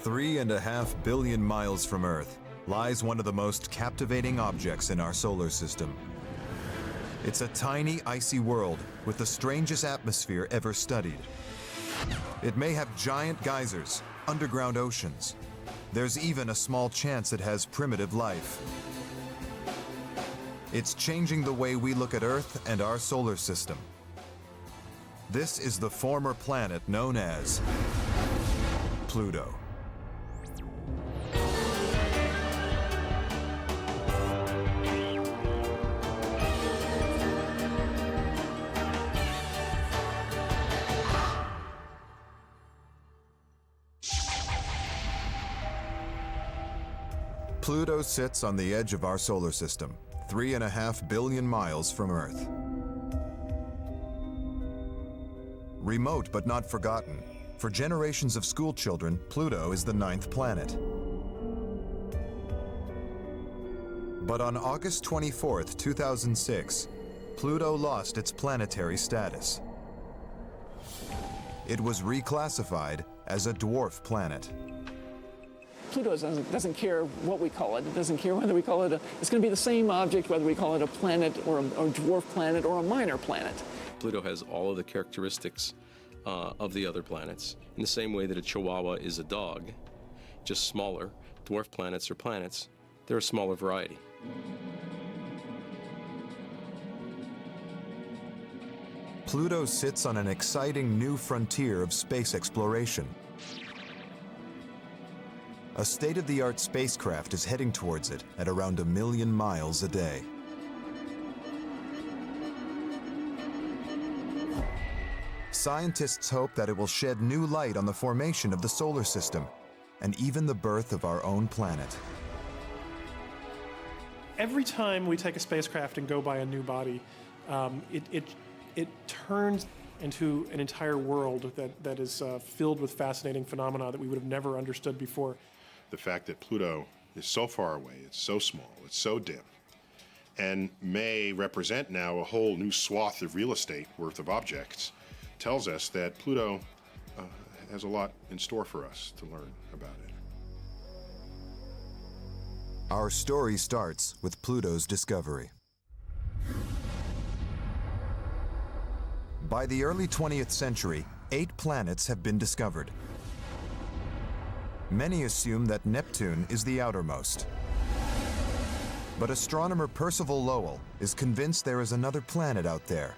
3.5 billion miles from Earth lies one of the most captivating objects in our solar system. It's a tiny, icy world with the strangest atmosphere ever studied. It may have giant geysers, underground oceans. There's even a small chance it has primitive life. It's changing the way we look at Earth and our solar system. This is the former planet known as Pluto. Pluto sits on the edge of our solar system, 3.5 billion miles from Earth. Remote but not forgotten, for generations of school children, Pluto is the 9th planet. But on August 24th, 2006, Pluto lost its planetary status. It was reclassified as a dwarf planet. Pluto doesn't care what we call it. It doesn't care whether we call it it's going to be the same object whether we call it a planet or a dwarf planet or a minor planet. Pluto has all of the characteristics of the other planets. In the same way that a chihuahua is a dog, just smaller. Dwarf planets are planets. They're a smaller variety. Pluto sits on an exciting new frontier of space exploration. A state-of-the-art spacecraft is heading towards it at around 1 million miles a day. Scientists hope that it will shed new light on the formation of the solar system and even the birth of our own planet. Every time we take a spacecraft and go by a new body, it turns into an entire world that is filled with fascinating phenomena that we would have never understood before. The fact that Pluto is so far away, it's so small, it's so dim, and may represent now a whole new swath of real estate worth of objects, tells us that Pluto has a lot in store for us to learn about it. Our story starts with Pluto's discovery. By the early 20th century, 8 planets have been discovered. Many assume that Neptune is the outermost. But astronomer Percival Lowell is convinced there is another planet out there,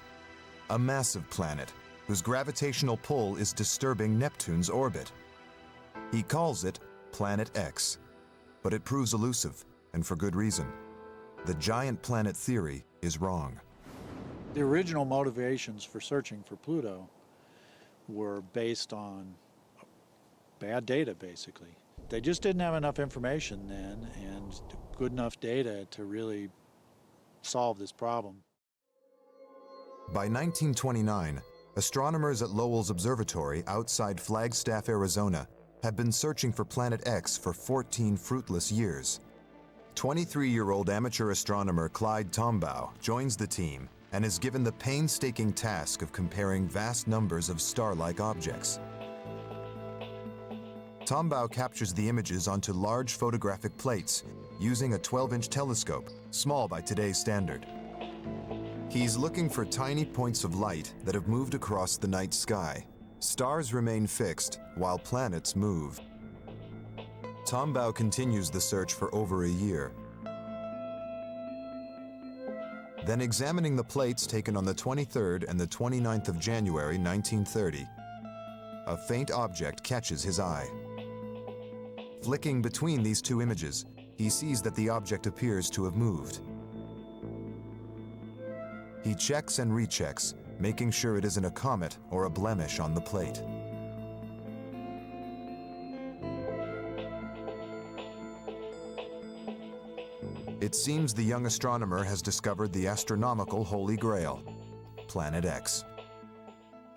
a massive planet whose gravitational pull is disturbing Neptune's orbit. He calls it Planet X, but it proves elusive, and for good reason. The giant planet theory is wrong. The original motivations for searching for Pluto were based on bad data, basically. They just didn't have enough information then and good enough data to really solve this problem. By 1929, astronomers at Lowell's Observatory outside Flagstaff, Arizona, had been searching for Planet X for 14 fruitless years. 23-year-old amateur astronomer Clyde Tombaugh joins the team and is given the painstaking task of comparing vast numbers of star-like objects. Tombaugh captures the images onto large photographic plates using a 12-inch telescope, small by today's standard. He's looking for tiny points of light that have moved across the night sky. Stars remain fixed while planets move. Tombaugh continues the search for over a year. Then, examining the plates taken on the 23rd and the 29th of January 1930, a faint object catches his eye. Flicking between these two images, he sees that the object appears to have moved. He checks and rechecks, making sure it isn't a comet or a blemish on the plate. It seems the young astronomer has discovered the astronomical Holy Grail, Planet X.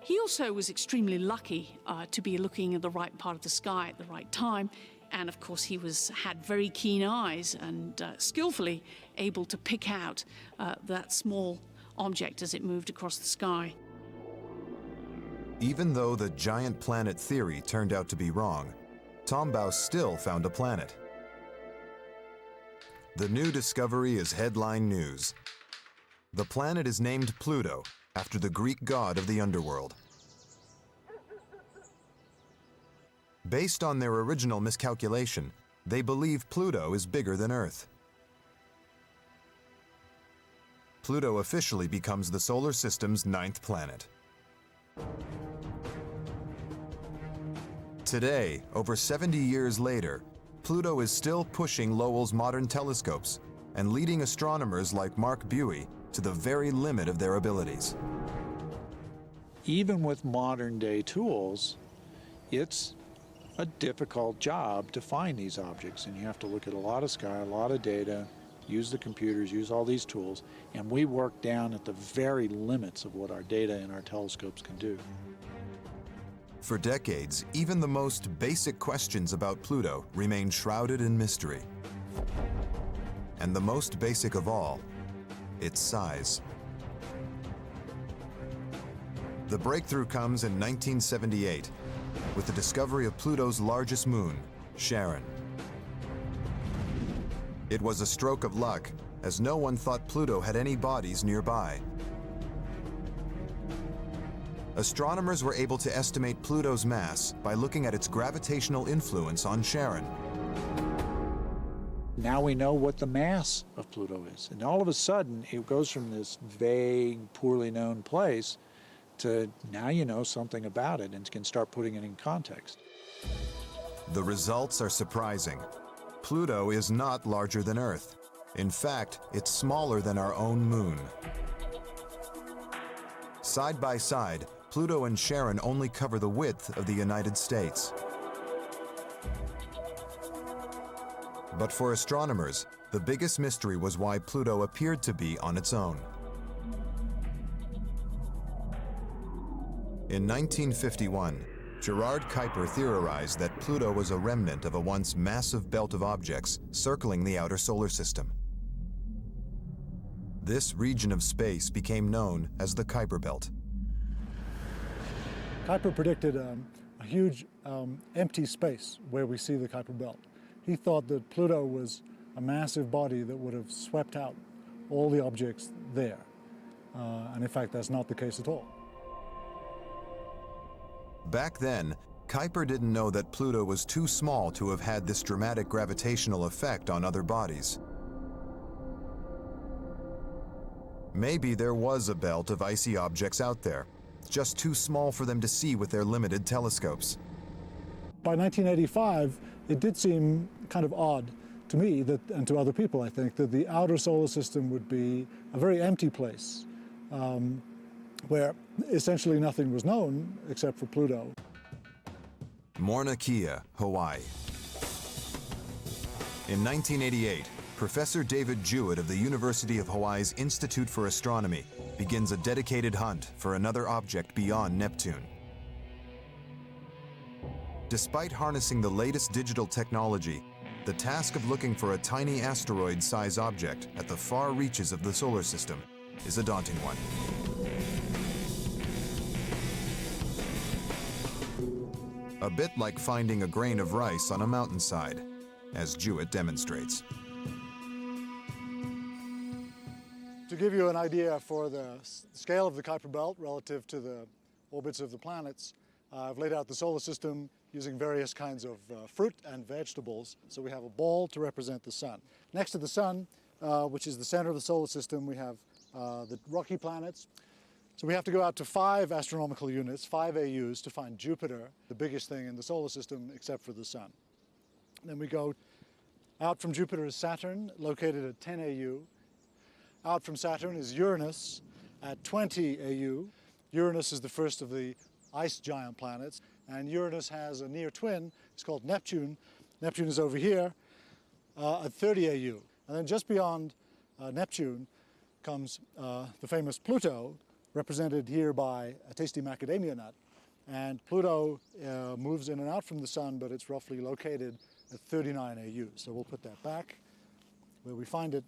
He also was extremely lucky to be looking at the right part of the sky at the right time. And of course, he had very keen eyes and skillfully able to pick out that small object as it moved across the sky. Even though the giant planet theory turned out to be wrong, Tombaugh still found a planet. The new discovery is headline news. The planet is named Pluto, after the Greek god of the underworld. Based on their original miscalculation, they believe Pluto is bigger than Earth. Pluto officially becomes the solar system's 9th planet. Today, over 70 years later, Pluto is still pushing Lowell's modern telescopes and leading astronomers like Mark Buie to the very limit of their abilities. Even with modern day tools, it's a difficult job to find these objects, and you have to look at a lot of sky, a lot of data, use the computers, use all these tools, and we work down at the very limits of what our data and our telescopes can do. For decades, even the most basic questions about Pluto remain shrouded in mystery. And the most basic of all, its size. The breakthrough comes in 1978 with the discovery of Pluto's largest moon, Charon. It was a stroke of luck, as no one thought Pluto had any bodies nearby. Astronomers were able to estimate Pluto's mass by looking at its gravitational influence on Charon. Now we know what the mass of Pluto is, and all of a sudden it goes from this vague, poorly known place to now you know something about it and can start putting it in context. The results are surprising. Pluto is not larger than Earth. In fact, it's smaller than our own moon. Side by side, Pluto and Charon only cover the width of the United States. But for astronomers, the biggest mystery was why Pluto appeared to be on its own. In 1951, Gerard Kuiper theorized that Pluto was a remnant of a once massive belt of objects circling the outer solar system. This region of space became known as the Kuiper Belt. Kuiper predicted a huge empty space where we see the Kuiper Belt. He thought that Pluto was a massive body that would have swept out all the objects there. And in fact, that's not the case at all. Back then, Kuiper didn't know that Pluto was too small to have had this dramatic gravitational effect on other bodies. Maybe there was a belt of icy objects out there, just too small for them to see with their limited telescopes. By 1985, it did seem kind of odd to me, that, and to other people, I think, that the outer solar system would be a very empty place, where essentially nothing was known except for Pluto. Mauna Kea, Hawaii. In 1988, Professor David Jewett of the University of Hawaii's Institute for Astronomy begins a dedicated hunt for another object beyond Neptune. Despite harnessing the latest digital technology, the task of looking for a tiny asteroid-sized object at the far reaches of the solar system is a daunting one. A bit like finding a grain of rice on a mountainside, as Jewett demonstrates. To give you an idea for the scale of the Kuiper Belt relative to the orbits of the planets, I've laid out the solar system using various kinds of fruit and vegetables. So we have a ball to represent the sun. Next to the sun, which is the center of the solar system, we have the rocky planets. So we have to go out to 5 astronomical units, 5 AUs, to find Jupiter, the biggest thing in the solar system except for the sun. Then we go out from Jupiter is Saturn, located at 10 AU. Out from Saturn is Uranus at 20 AU. Uranus is the first of the ice giant planets, and Uranus has a near twin. It's called Neptune. Neptune is over here at 30 AU. And then just beyond Neptune comes the famous Pluto, represented here by a tasty macadamia nut. And Pluto moves in and out from the sun, but it's roughly located at 39 AU. So we'll put that back where we find it.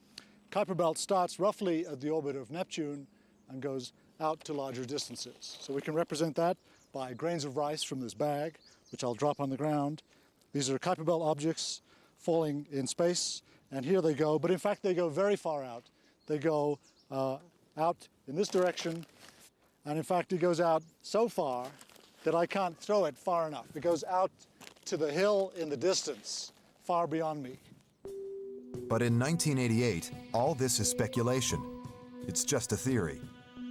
Kuiper Belt starts roughly at the orbit of Neptune and goes out to larger distances. So we can represent that by grains of rice from this bag, which I'll drop on the ground, These are Kuiper belt objects falling in space, and here they go, but in fact they go very far out. They go out in this direction, and in fact it goes out so far that I can't throw it far enough. It goes out to the hill in the distance, far beyond me. But in 1988, all this is speculation. It's just a theory.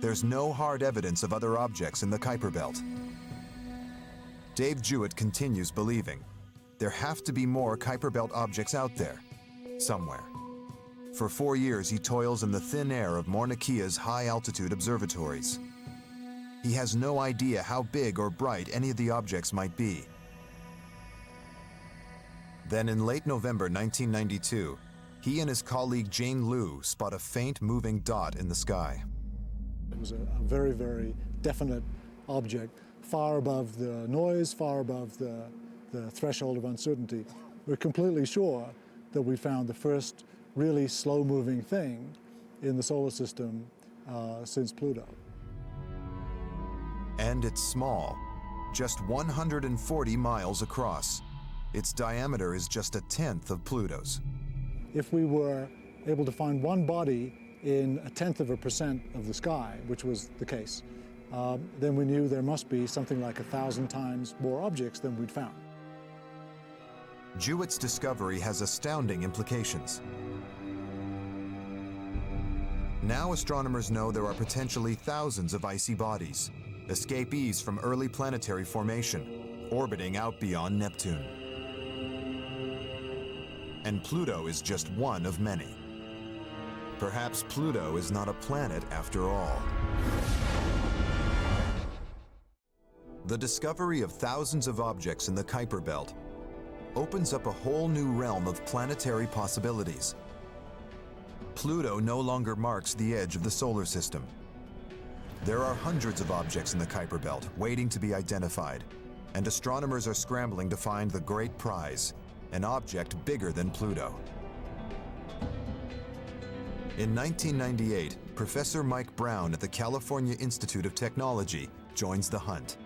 There's no hard evidence of other objects in the Kuiper belt. Dave Jewett continues believing there have to be more Kuiper belt objects out there, somewhere. For 4 years, he toils in the thin air of Mauna Kea's high-altitude observatories. He has no idea how big or bright any of the objects might be. Then in late November 1992, he and his colleague Jane Liu spot a faint moving dot in the sky. It was a very, very definite object, far above the noise, far above the threshold of uncertainty. We're completely sure that we found the first really slow-moving thing in the solar system since Pluto. And it's small, just 140 miles across. Its diameter is just a tenth of Pluto's. If we were able to find one body in 0.1% of the sky, which was the case, then we knew there must be something like 1,000 times more objects than we'd found. Jewett's discovery has astounding implications. Now astronomers know there are potentially thousands of icy bodies, escapees from early planetary formation, orbiting out beyond Neptune. And Pluto is just one of many. Perhaps Pluto is not a planet after all. The discovery of thousands of objects in the Kuiper belt opens up a whole new realm of planetary possibilities. Pluto no longer marks the edge of the solar system. There are hundreds of objects in the Kuiper belt waiting to be identified, and astronomers are scrambling to find the great prize, an object bigger than Pluto. In 1998, Professor Mike Brown at the California Institute of Technology joins the hunt.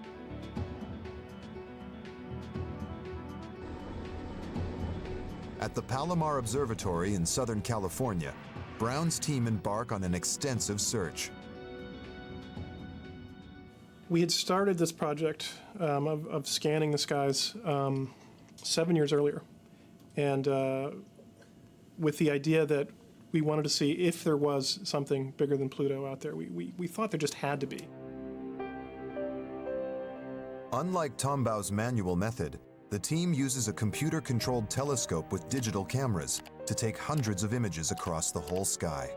At the Palomar Observatory in Southern California, Brown's team embark on an extensive search. We had started this project of scanning the skies 7 years earlier, and with the idea that we wanted to see if there was something bigger than Pluto out there. We thought there just had to be. Unlike Tombau's manual method, the team uses a computer-controlled telescope with digital cameras to take hundreds of images across the whole sky.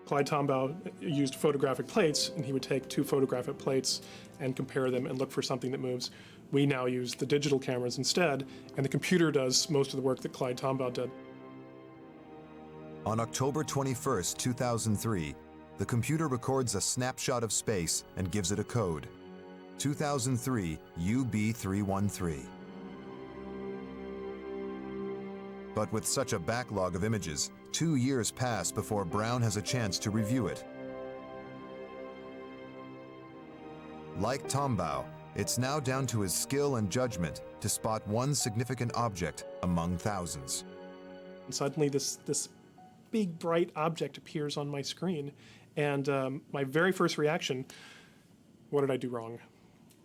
Clyde Tombaugh used photographic plates, and he would take 2 photographic plates and compare them and look for something that moves. We now use the digital cameras instead, and the computer does most of the work that Clyde Tombaugh did. On October 21st, 2003, the computer records a snapshot of space and gives it a code: 2003 UB313. But with such a backlog of images, 2 years pass before Brown has a chance to review it. Like Tombaugh, it's now down to his skill and judgment to spot one significant object among thousands. And suddenly this big bright object appears on my screen, and my very first reaction, what did I do wrong?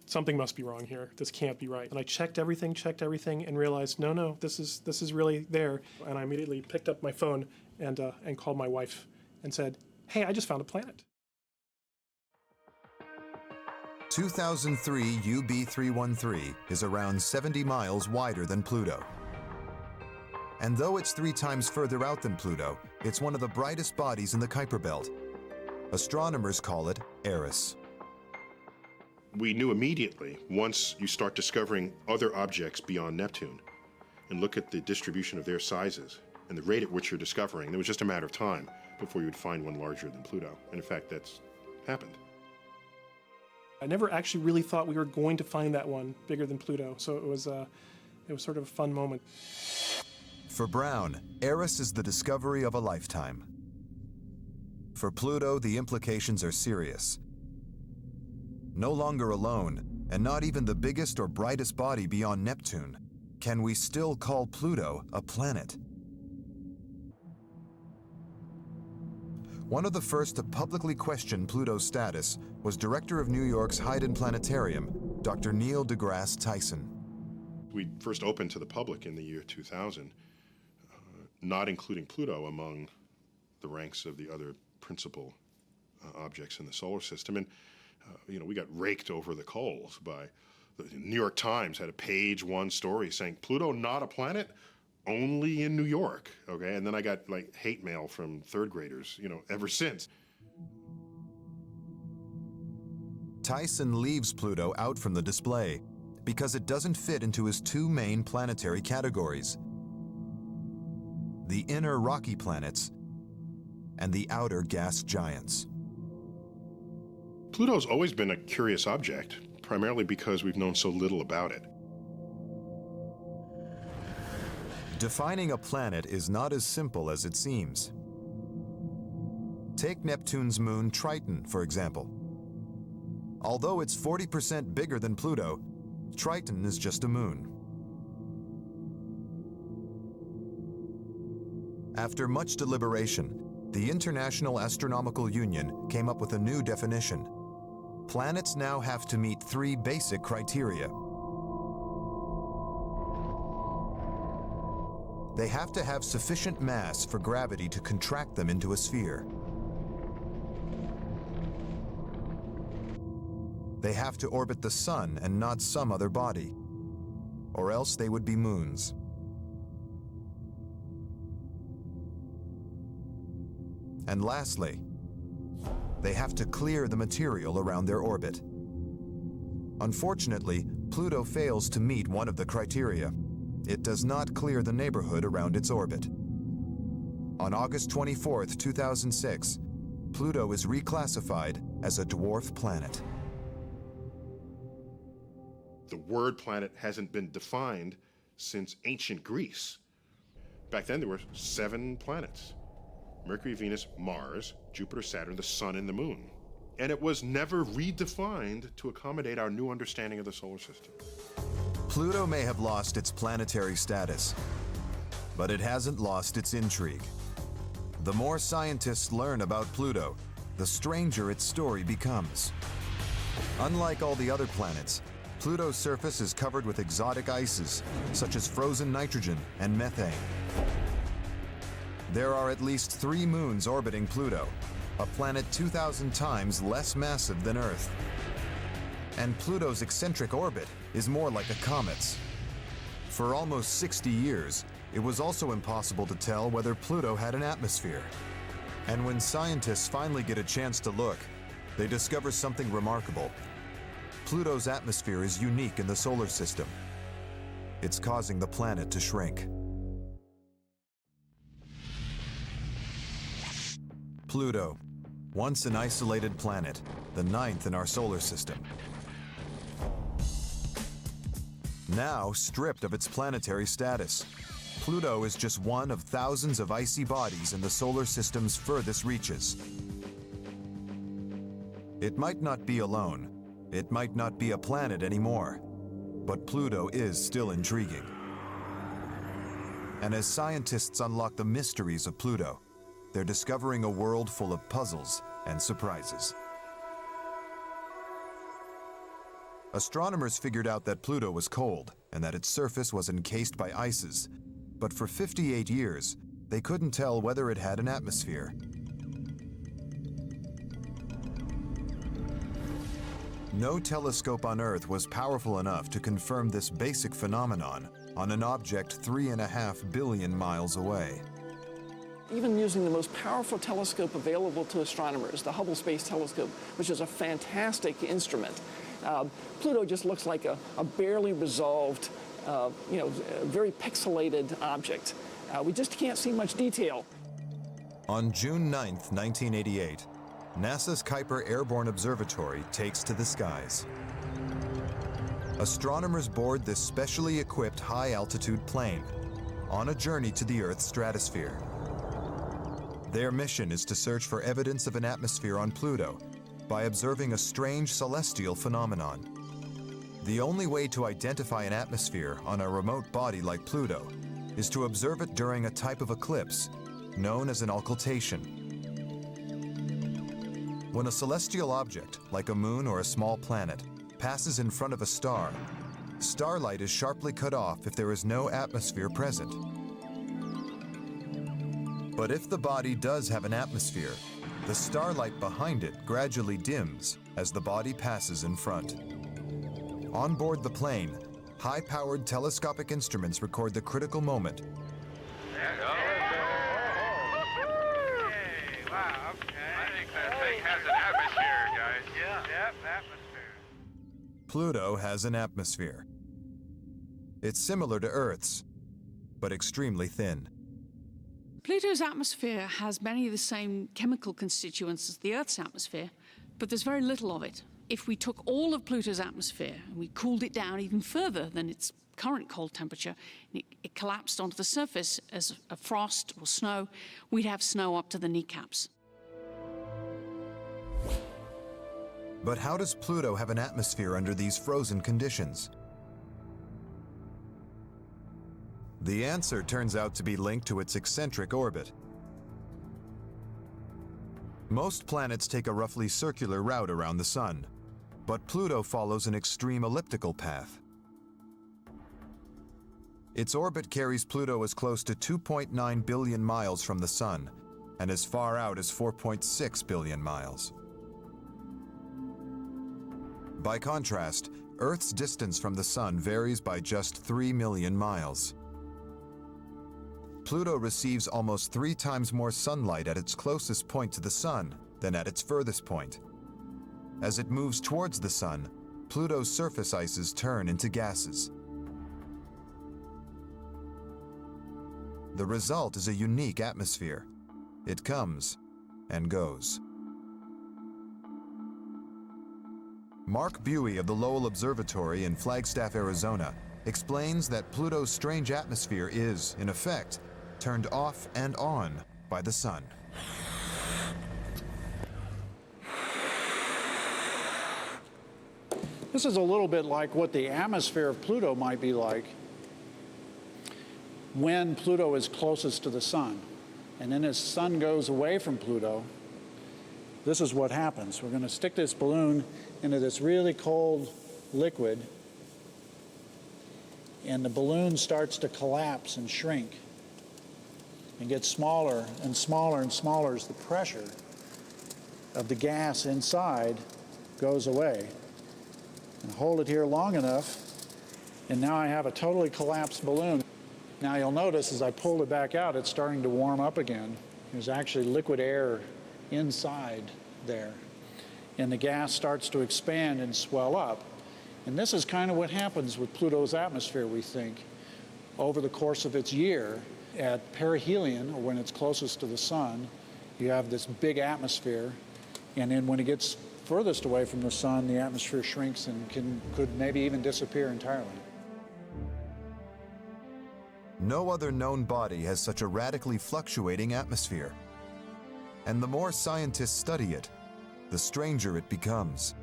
Something must be wrong here. This can't be right. And I checked everything, and realized, no, this is really there. And I immediately picked up my phone and called my wife and said, hey, I just found a planet. 2003 UB313 is around 70 miles wider than Pluto. And though it's 3 times further out than Pluto, it's one of the brightest bodies in the Kuiper belt. Astronomers call it Eris. We knew immediately, once you start discovering other objects beyond Neptune and look at the distribution of their sizes and the rate at which you're discovering, it was just a matter of time before you would find one larger than Pluto. And in fact, that's happened. I never actually really thought we were going to find that one bigger than Pluto, so it was sort of a fun moment. For Brown, Eris is the discovery of a lifetime. For Pluto, the implications are serious. No longer alone, and not even the biggest or brightest body beyond Neptune, can we still call Pluto a planet? One of the first to publicly question Pluto's status was director of New York's Hayden Planetarium, Dr. Neil deGrasse Tyson. We first opened to the public in the year 2000, not including Pluto among the ranks of the other principal objects in the solar system. And we got raked over the coals by the New York Times had a page one story saying Pluto not a planet, only in New York. Okay, and then I got like hate mail from third graders, ever since. Tyson leaves Pluto out from the display because it doesn't fit into his two main planetary categories: the inner rocky planets and the outer gas giants. Pluto's always been a curious object, primarily because we've known so little about it. Defining a planet is not as simple as it seems. Take Neptune's moon Triton, for example. Although it's 40% bigger than Pluto, Triton is just a moon. After much deliberation, the International Astronomical Union came up with a new definition. Planets now have to meet three basic criteria. They have to have sufficient mass for gravity to contract them into a sphere. They have to orbit the sun and not some other body, or else they would be moons. And lastly, they have to clear the material around their orbit. Unfortunately, Pluto fails to meet one of the criteria. It does not clear the neighborhood around its orbit. On August 24, 2006, Pluto is reclassified as a dwarf planet. The word planet hasn't been defined since ancient Greece. Back then, there were 7 planets: Mercury, Venus, Mars, Jupiter, Saturn, the Sun, and the Moon. And it was never redefined to accommodate our new understanding of the solar system. Pluto may have lost its planetary status, but it hasn't lost its intrigue. The more scientists learn about Pluto, the stranger its story becomes. Unlike all the other planets, Pluto's surface is covered with exotic ices, such as frozen nitrogen and methane. There are at least 3 moons orbiting Pluto, a planet 2,000 times less massive than Earth. And Pluto's eccentric orbit is more like a comet's. For almost 60 years, it was also impossible to tell whether Pluto had an atmosphere. And when scientists finally get a chance to look, they discover something remarkable. Pluto's atmosphere is unique in the solar system. It's causing the planet to shrink. Pluto, once an isolated planet, the 9th in our solar system. Now stripped of its planetary status, Pluto is just one of thousands of icy bodies in the solar system's furthest reaches. It might not be alone, it might not be a planet anymore, but Pluto is still intriguing. And as scientists unlock the mysteries of Pluto, they're discovering a world full of puzzles and surprises. Astronomers figured out that Pluto was cold and that its surface was encased by ices, but for 58 years, they couldn't tell whether it had an atmosphere. No telescope on Earth was powerful enough to confirm this basic phenomenon on an object 3.5 billion miles away. Even using the most powerful telescope available to astronomers, the Hubble Space Telescope, which is a fantastic instrument, Pluto just looks like a barely resolved, very pixelated object. We just can't see much detail. On June 9, 1988, NASA's Kuiper Airborne Observatory takes to the skies. Astronomers board this specially equipped high-altitude plane on a journey to the Earth's stratosphere. Their mission is to search for evidence of an atmosphere on Pluto by observing a strange celestial phenomenon. The only way to identify an atmosphere on a remote body like Pluto is to observe it during a type of eclipse known as an occultation. When a celestial object, like a moon or a small planet, passes in front of a star, starlight is sharply cut off if there is no atmosphere present. But if the body does have an atmosphere, the starlight behind it gradually dims as the body passes in front. On board the plane, high-powered telescopic instruments record the critical moment. Wow, okay. I think that thing has an atmosphere, guys. Yep, atmosphere. Pluto has an atmosphere. It's similar to Earth's, but extremely thin. Pluto's atmosphere has many of the same chemical constituents as the Earth's atmosphere, but there's very little of it. If we took all of Pluto's atmosphere and we cooled it down even further than its current cold temperature, and it collapsed onto the surface as a frost or snow, we'd have snow up to the kneecaps. But how does Pluto have an atmosphere under these frozen conditions? The answer turns out to be linked to its eccentric orbit. Most planets take a roughly circular route around the Sun, but Pluto follows an extreme elliptical path. Its orbit carries Pluto as close to 2.9 billion miles from the Sun and as far out as 4.6 billion miles. By contrast, Earth's distance from the Sun varies by just 3 million miles. Pluto receives almost 3 times more sunlight at its closest point to the Sun than at its furthest point. As it moves towards the Sun, Pluto's surface ices turn into gases. The result is a unique atmosphere. It comes and goes. Mark Buey of the Lowell Observatory in Flagstaff, Arizona, explains that Pluto's strange atmosphere is, in effect, turned off and on by the Sun. This is a little bit like what the atmosphere of Pluto might be like when Pluto is closest to the Sun. And then as the Sun goes away from Pluto, this is what happens. We're going to stick this balloon into this really cold liquid, and the balloon starts to collapse and shrink and get smaller and smaller and smaller as the pressure of the gas inside goes away. And hold it here long enough, and now I have a totally collapsed balloon. Now you'll notice as I pull it back out, it's starting to warm up again. There's actually liquid air inside there. And the gas starts to expand and swell up. And this is kind of what happens with Pluto's atmosphere, we think, over the course of its year. At perihelion, or when it's closest to the Sun, you have this big atmosphere, and then when it gets furthest away from the Sun, the atmosphere shrinks and could maybe even disappear entirely. No other known body has such a radically fluctuating atmosphere. And the more scientists study it, the stranger it becomes.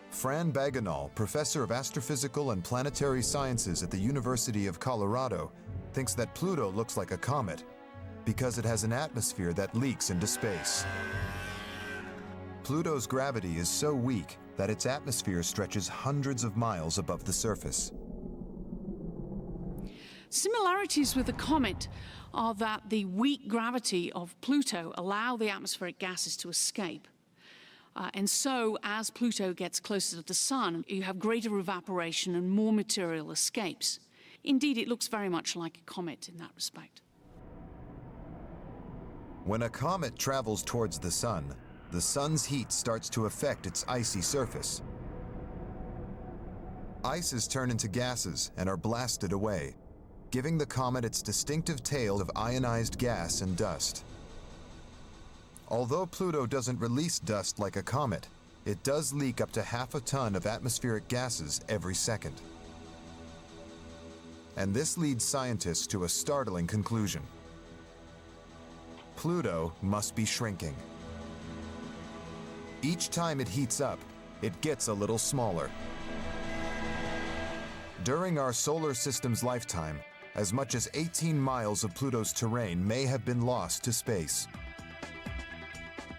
Fran Bagenal, professor of astrophysical and planetary sciences at the University of Colorado, thinks that Pluto looks like a comet because it has an atmosphere that leaks into space. Pluto's gravity is so weak that its atmosphere stretches hundreds of miles above the surface. Similarities with the comet are that the weak gravity of Pluto allow the atmospheric gases to escape. And so, as Pluto gets closer to the Sun, you have greater evaporation and more material escapes. Indeed, it looks very much like a comet in that respect. When a comet travels towards the Sun's heat starts to affect its icy surface. Ices turn into gases and are blasted away, giving the comet its distinctive tail of ionized gas and dust. Although Pluto doesn't release dust like a comet, it does leak up to half a ton of atmospheric gases every second. And this leads scientists to a startling conclusion. Pluto must be shrinking. Each time it heats up, it gets a little smaller. During our solar system's lifetime, as much as 18 miles of Pluto's terrain may have been lost to space.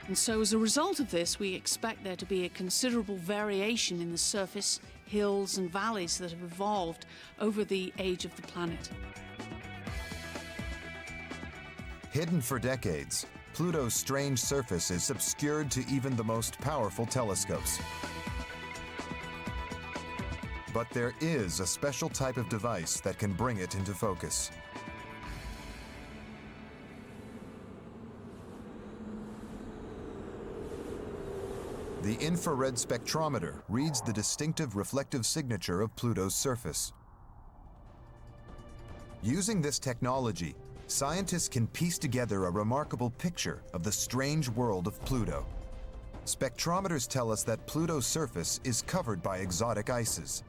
And so as a result of this, we expect there to be a considerable variation in the surface, hills and valleys that have evolved over the age of the planet. Hidden for decades, Pluto's strange surface is obscured to even the most powerful telescopes. But there is a special type of device that can bring it into focus. The infrared spectrometer reads the distinctive reflective signature of Pluto's surface. Using this technology, scientists can piece together a remarkable picture of the strange world of Pluto. Spectrometers tell us that Pluto's surface is covered by exotic ices.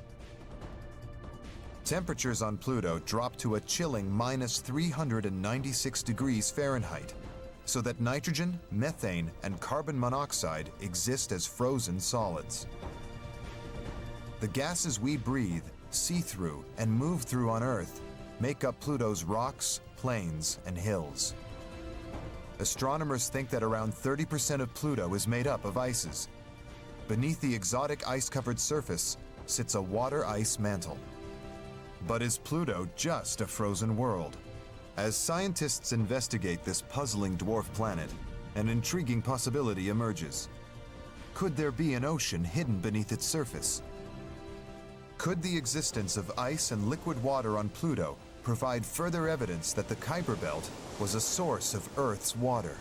Temperatures on Pluto drop to a chilling minus 396 degrees Fahrenheit, so that nitrogen, methane, and carbon monoxide exist as frozen solids. The gases we breathe, see through, and move through on Earth make up Pluto's rocks, plains, and hills. Astronomers think that around 30% of Pluto is made up of ices. Beneath the exotic ice-covered surface sits a water-ice mantle. But is Pluto just a frozen world? As scientists investigate this puzzling dwarf planet, an intriguing possibility emerges. Could there be an ocean hidden beneath its surface? Could the existence of ice and liquid water on Pluto provide further evidence that the Kuiper belt was a source of Earth's water?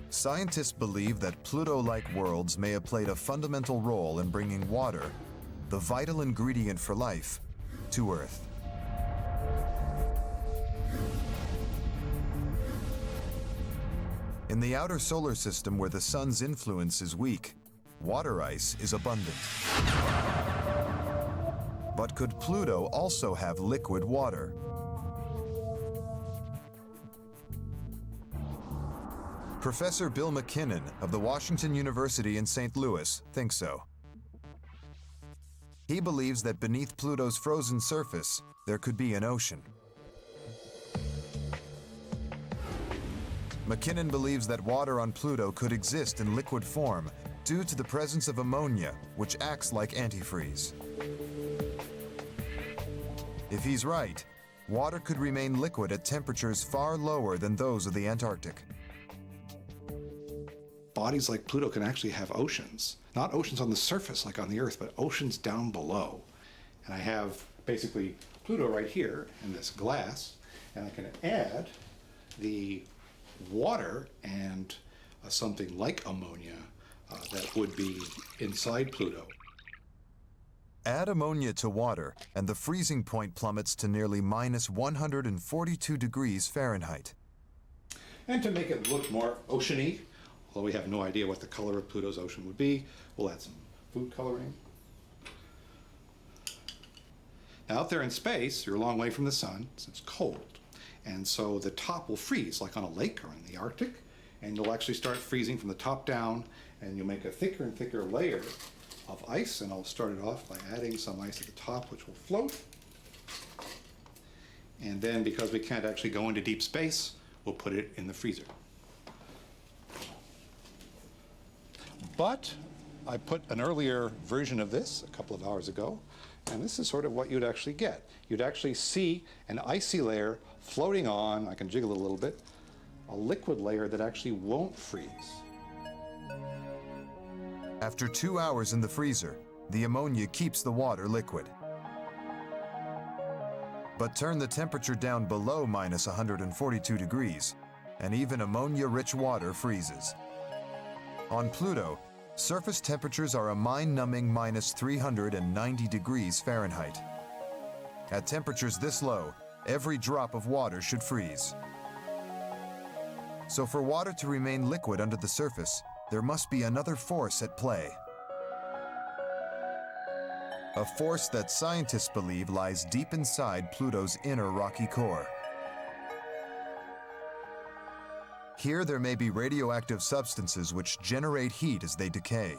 Scientists believe that Pluto-like worlds may have played a fundamental role in bringing water, the vital ingredient for life, to Earth. In the outer solar system where the sun's influence is weak, water ice is abundant. But could Pluto also have liquid water? Professor Bill McKinnon of the Washington University in St. Louis thinks so. He believes that beneath Pluto's frozen surface, there could be an ocean. McKinnon believes that water on Pluto could exist in liquid form due to the presence of ammonia, which acts like antifreeze. If he's right, water could remain liquid at temperatures far lower than those of the Antarctic. Bodies like Pluto can actually have oceans. Not oceans on the surface like on the Earth, but oceans down below. And I have basically Pluto right here in this glass, and I can add the water and something like ammonia that would be inside Pluto. Add ammonia to water, and the freezing point plummets to nearly minus 142 degrees Fahrenheit. And to make it look more oceany, although we have no idea what the color of Pluto's ocean would be, we'll add some food coloring. Now out there in space, you're a long way from the sun, so it's cold. And so the top will freeze, like on a lake or in the Arctic, and you'll actually start freezing from the top down, and you'll make a thicker and thicker layer of ice, and I'll start it off by adding some ice at the top, which will float. And then, because we can't actually go into deep space, we'll put it in the freezer. But I put an earlier version of this a couple of hours ago, and this is sort of what you'd actually get. You'd actually see an icy layer floating on, I can jiggle it a little bit, a liquid layer that actually won't freeze. After 2 hours in the freezer, the ammonia keeps the water liquid. But turn the temperature down below minus 142 degrees, and even ammonia-rich water freezes. On Pluto, surface temperatures are a mind-numbing minus 390 degrees Fahrenheit. At temperatures this low, every drop of water should freeze. So for water to remain liquid under the surface, there must be another force at play. a force that scientists believe lies deep inside Pluto's inner rocky core. Here there may be radioactive substances which generate heat as they decay.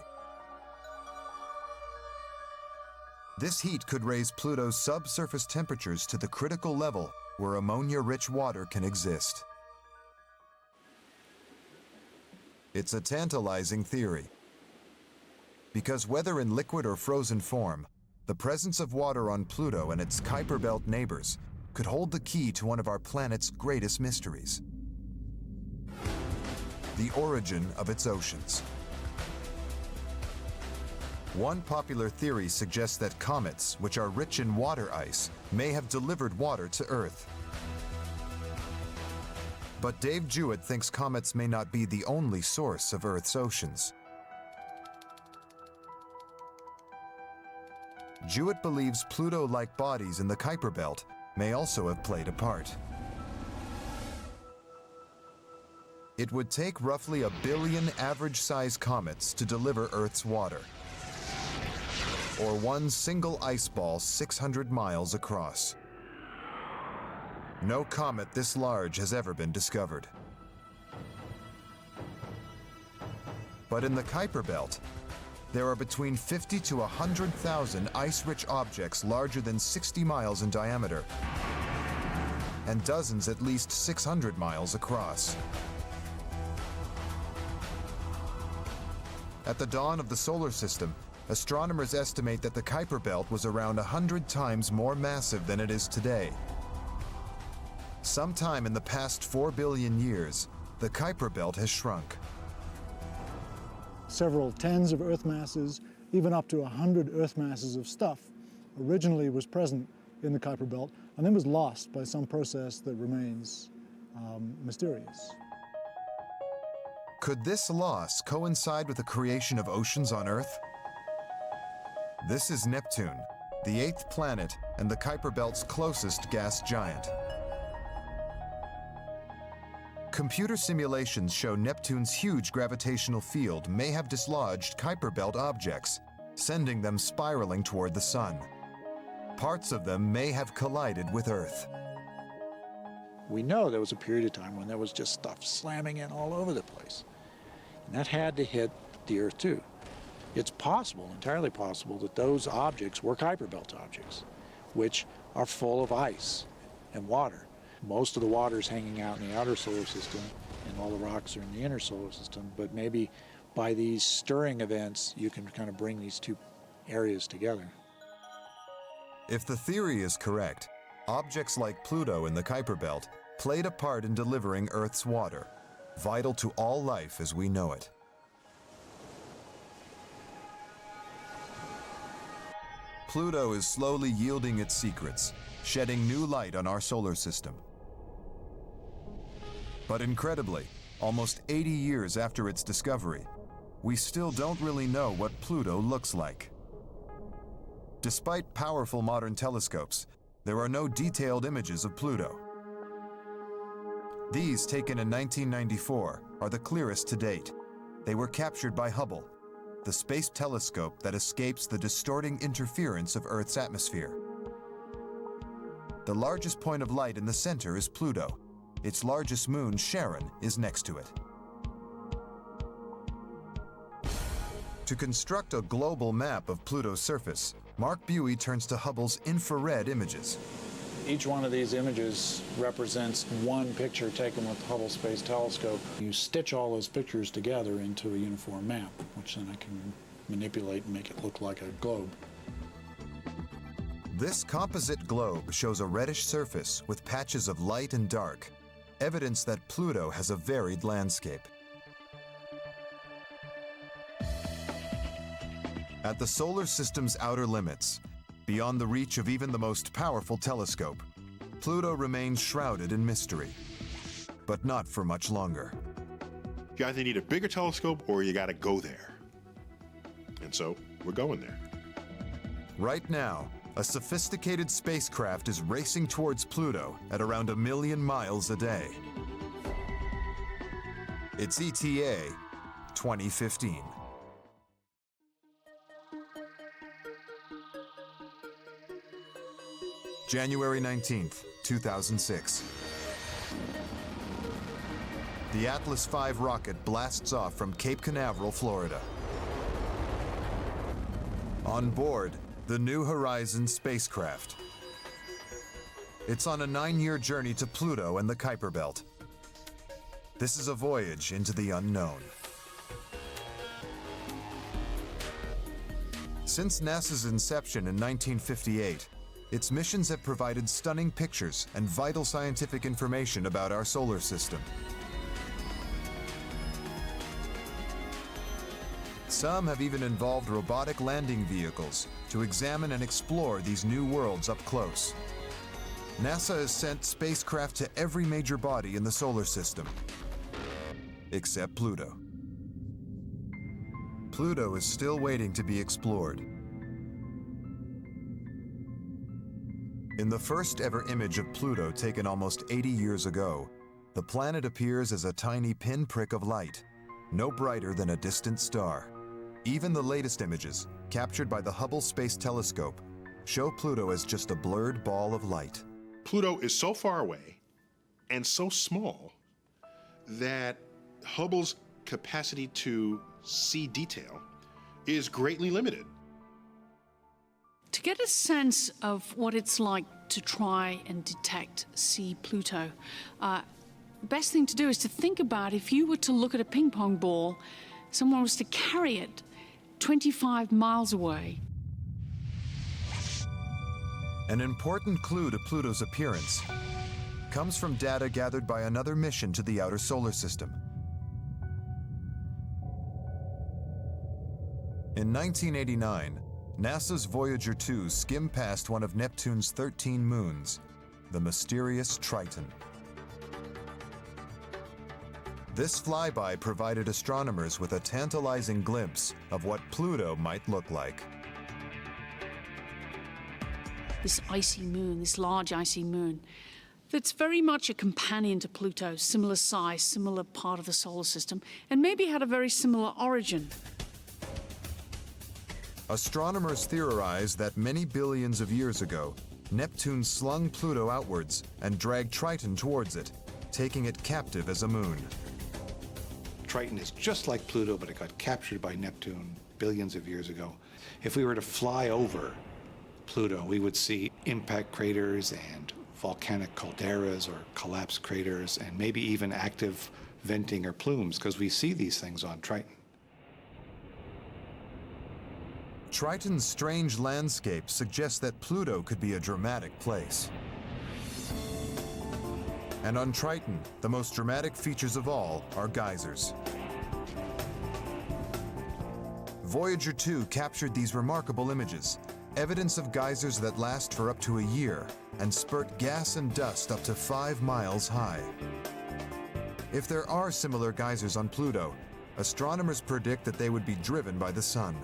This heat could raise Pluto's subsurface temperatures to the critical level where ammonia-rich water can exist. It's a tantalizing theory, because whether in liquid or frozen form, the presence of water on Pluto and its Kuiper belt neighbors could hold the key to one of our planet's greatest mysteries: the origin of its oceans. One popular theory suggests that comets, which are rich in water ice, may have delivered water to Earth. But Dave Jewett thinks comets may not be the only source of Earth's oceans. Jewett believes Pluto-like bodies in the Kuiper belt may also have played a part. It would take roughly 1 billion average-sized comets to deliver Earth's water, or one single ice ball 600 miles across. No comet this large has ever been discovered. But in the Kuiper belt, there are between 50 to 100,000 ice-rich objects larger than 60 miles in diameter, and dozens at least 600 miles across. At the dawn of the solar system, astronomers estimate that the Kuiper belt was around 100 times more massive than it is today. Sometime in the past 4 billion years, the Kuiper belt has shrunk. Several tens of Earth masses, even up to 100 Earth masses of stuff, originally was present in the Kuiper belt and then was lost by some process that remains mysterious. Could this loss coincide with the creation of oceans on Earth? This is Neptune, the 8th planet and the Kuiper belt's closest gas giant. Computer simulations show Neptune's huge gravitational field may have dislodged Kuiper belt objects, sending them spiraling toward the Sun. Parts of them may have collided with Earth. We know there was a period of time when there was just stuff slamming in all over the place. And that had to hit the Earth too. It's possible, entirely possible, that those objects were Kuiper belt objects, which are full of ice and water. Most of the water is hanging out in the outer solar system, and all the rocks are in the inner solar system, but maybe by these stirring events, you can kind of bring these two areas together. If the theory is correct, objects like Pluto in the Kuiper belt played a part in delivering Earth's water, vital to all life as we know it. Pluto is slowly yielding its secrets, shedding new light on our solar system. But incredibly, almost 80 years after its discovery, we still don't really know what Pluto looks like. Despite powerful modern telescopes, there are no detailed images of Pluto. These, taken in 1994, are the clearest to date. They were captured by Hubble, the space telescope that escapes the distorting interference of Earth's atmosphere. The largest point of light in the center is Pluto. Its largest moon, Charon, is next to it. To construct a global map of Pluto's surface, Mark Buey turns to Hubble's infrared images. Each one of these images represents one picture taken with the Hubble Space Telescope. You stitch all those pictures together into a uniform map, which then I can manipulate and make it look like a globe. This composite globe shows a reddish surface with patches of light and dark, evidence that Pluto has a varied landscape. At the solar system's outer limits, beyond the reach of even the most powerful telescope, Pluto remains shrouded in mystery, but not for much longer. You either need a bigger telescope or you gotta go there. And so, we're going there. Right now, a sophisticated spacecraft is racing towards Pluto at around 1 million miles a day. It's ETA 2015. January 19th, 2006. The Atlas V rocket blasts off from Cape Canaveral, Florida. On board, the New Horizons spacecraft. It's on a 9-year journey to Pluto and the Kuiper belt. This is a voyage into the unknown. Since NASA's inception in 1958, its missions have provided stunning pictures and vital scientific information about our solar system. Some have even involved robotic landing vehicles to examine and explore these new worlds up close. NASA has sent spacecraft to every major body in the solar system, except Pluto. Pluto is still waiting to be explored. In the first ever image of Pluto taken almost 80 years ago, the planet appears as a tiny pinprick of light, no brighter than a distant star. Even the latest images, captured by the Hubble Space Telescope, show Pluto as just a blurred ball of light. Pluto is so far away and so small that Hubble's capacity to see detail is greatly limited. To get a sense of what it's like to try and see Pluto, the best thing to do is to think about if you were to look at a ping pong ball, someone was to carry it 25 miles away. An important clue to Pluto's appearance comes from data gathered by another mission to the outer solar system. In 1989, NASA's Voyager 2 skimmed past one of Neptune's 13 moons, the mysterious Triton. This flyby provided astronomers with a tantalizing glimpse of what Pluto might look like. This icy moon, this large icy moon, that's very much a companion to Pluto, similar size, similar part of the solar system, and maybe had a very similar origin. Astronomers theorize that many billions of years ago, Neptune slung Pluto outwards and dragged Triton towards it, taking it captive as a moon. Triton is just like Pluto, but it got captured by Neptune billions of years ago. If we were to fly over Pluto, we would see impact craters and volcanic calderas or collapsed craters and maybe even active venting or plumes, because we see these things on Triton. Triton's strange landscape suggests that Pluto could be a dramatic place. And on Triton, the most dramatic features of all are geysers. Voyager 2 captured these remarkable images, evidence of geysers that last for up to a year and spurt gas and dust up to 5 miles high. If there are similar geysers on Pluto, astronomers predict that they would be driven by the sun.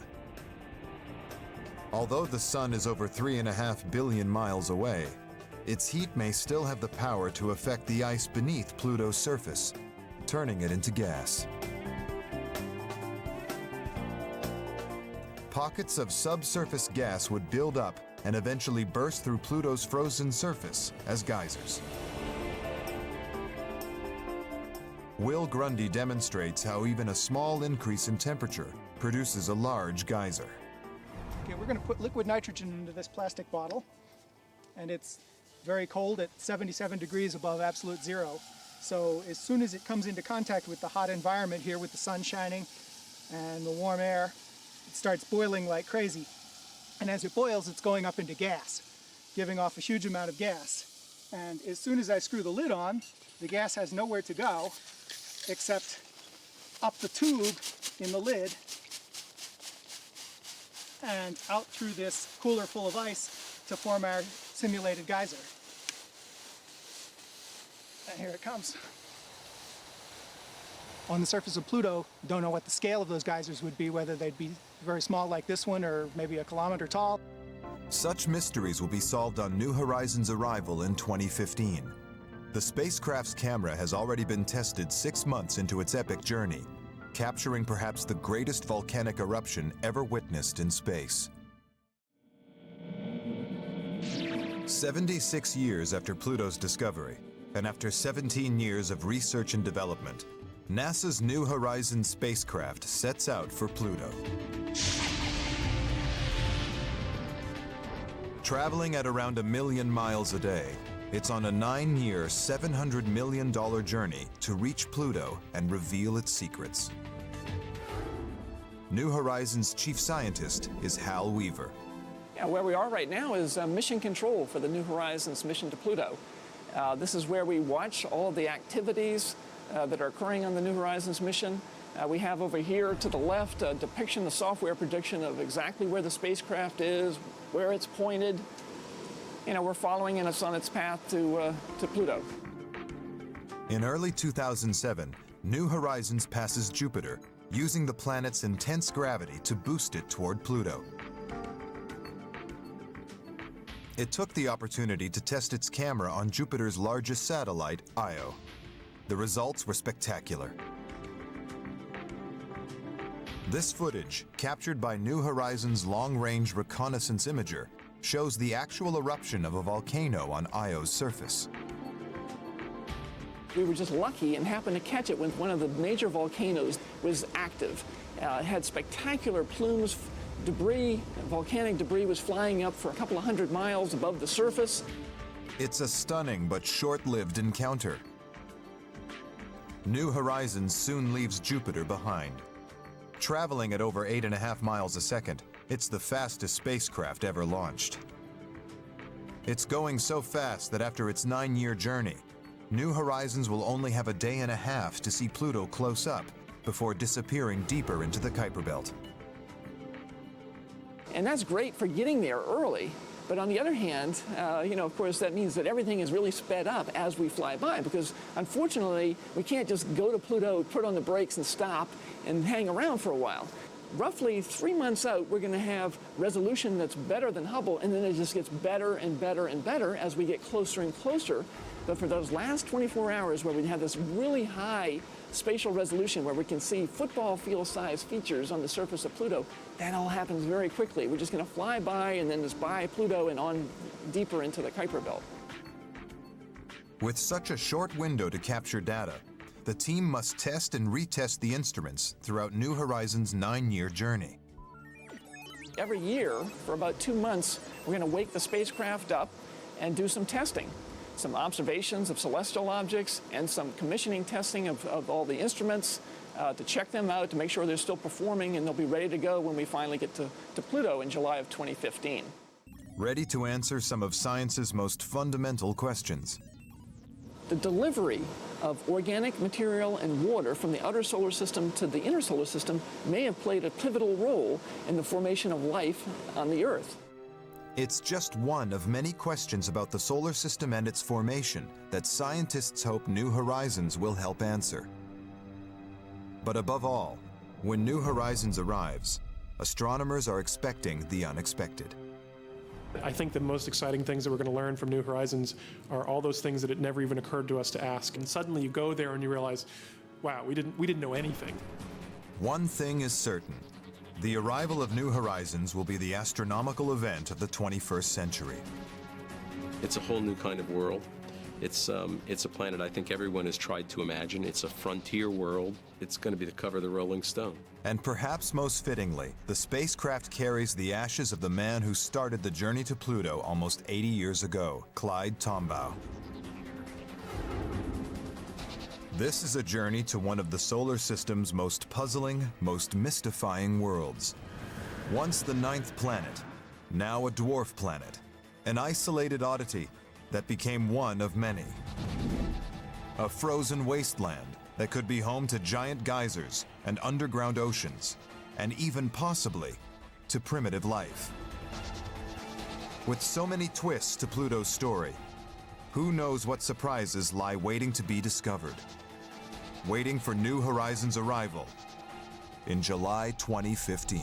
Although the sun is over 3.5 billion miles away, its heat may still have the power to affect the ice beneath Pluto's surface, turning it into gas. Pockets of subsurface gas would build up and eventually burst through Pluto's frozen surface as geysers. Will Grundy demonstrates how even a small increase in temperature produces a large geyser. Okay, we're going to put liquid nitrogen into this plastic bottle, and it's very cold at 77 degrees above absolute zero. So as soon as it comes into contact with the hot environment here with the sun shining and the warm air, it starts boiling like crazy. And as it boils, it's going up into gas, giving off a huge amount of gas. And as soon as I screw the lid on, the gas has nowhere to go except up the tube in the lid and out through this cooler full of ice to form our simulated geyser. And here it comes. On the surface of Pluto, don't know what the scale of those geysers would be, whether they'd be very small like this one or maybe a kilometer tall. Such mysteries will be solved on New Horizons' arrival in 2015. The spacecraft's camera has already been tested 6 months into its epic journey, capturing perhaps the greatest volcanic eruption ever witnessed in space. 76 years after Pluto's discovery, and after 17 years of research and development, NASA's New Horizons spacecraft sets out for Pluto. Traveling at around 1 million miles a day, it's on a 9-year, $700 million journey to reach Pluto and reveal its secrets. New Horizons chief scientist is Hal Weaver. Yeah, where we are right now is mission control for the New Horizons mission to Pluto. This is where we watch all of the activities that are occurring on the New Horizons mission. We have over here to the left a depiction, a software prediction of exactly where the spacecraft is, where it's pointed. You know, we're following it on its path to Pluto. In early 2007, New Horizons passes Jupiter, using the planet's intense gravity to boost it toward Pluto. It took the opportunity to test its camera on Jupiter's largest satellite, Io. The results were spectacular. This footage, captured by New Horizons' long-range reconnaissance imager, shows the actual eruption of a volcano on Io's surface. We were just lucky and happened to catch it when one of the major volcanoes was active. It had spectacular plumes, debris, volcanic debris was flying up for a couple of 100 miles above the surface. It's a stunning but short-lived encounter. New Horizons soon leaves Jupiter behind. Traveling at over 8.5 miles a second, it's the fastest spacecraft ever launched. It's going so fast that after its 9-year journey, New Horizons will only have a day and a half to see Pluto close up before disappearing deeper into the Kuiper belt. And that's great for getting there early. But on the other hand, of course, that means that everything is really sped up as we fly by, because unfortunately, we can't just go to Pluto, put on the brakes and stop and hang around for a while. Roughly 3 months out, we're going to have resolution that's better than Hubble, and then it just gets better and better and better as we get closer and closer. But for those last 24 hours where we have this really high spatial resolution where we can see football field-sized features on the surface of Pluto, that all happens very quickly. We're just going to fly by and then just by Pluto and on deeper into the Kuiper belt. With such a short window to capture data, the team must test and retest the instruments throughout New Horizons' 9-year journey. Every year, for about 2 months, we're going to wake the spacecraft up and do some testing. Some observations of celestial objects and some commissioning testing of all the instruments to check them out, to make sure they're still performing and they'll be ready to go when we finally get to Pluto in July of 2015. Ready to answer some of science's most fundamental questions. The delivery of organic material and water from the outer solar system to the inner solar system may have played a pivotal role in the formation of life on the Earth. It's just one of many questions about the solar system and its formation that scientists hope New Horizons will help answer. But above all, when New Horizons arrives, astronomers are expecting the unexpected. I think the most exciting things that we're going to learn from New Horizons are all those things that it never even occurred to us to ask. And suddenly you go there and you realize, wow, we didn't know anything. One thing is certain. The arrival of New Horizons will be the astronomical event of the 21st century. It's a whole new kind of world. It's a planet I think everyone has tried to imagine. It's a frontier world. It's going to be the cover of the Rolling Stone. And perhaps most fittingly, the spacecraft carries the ashes of the man who started the journey to Pluto almost 80 years ago, Clyde Tombaugh. This is a journey to one of the solar system's most puzzling, most mystifying worlds. Once the 9th planet, now a dwarf planet, an isolated oddity that became one of many. A frozen wasteland that could be home to giant geysers and underground oceans, and even possibly to primitive life. With so many twists to Pluto's story, who knows what surprises lie waiting to be discovered? Waiting for New Horizons' arrival in July 2015.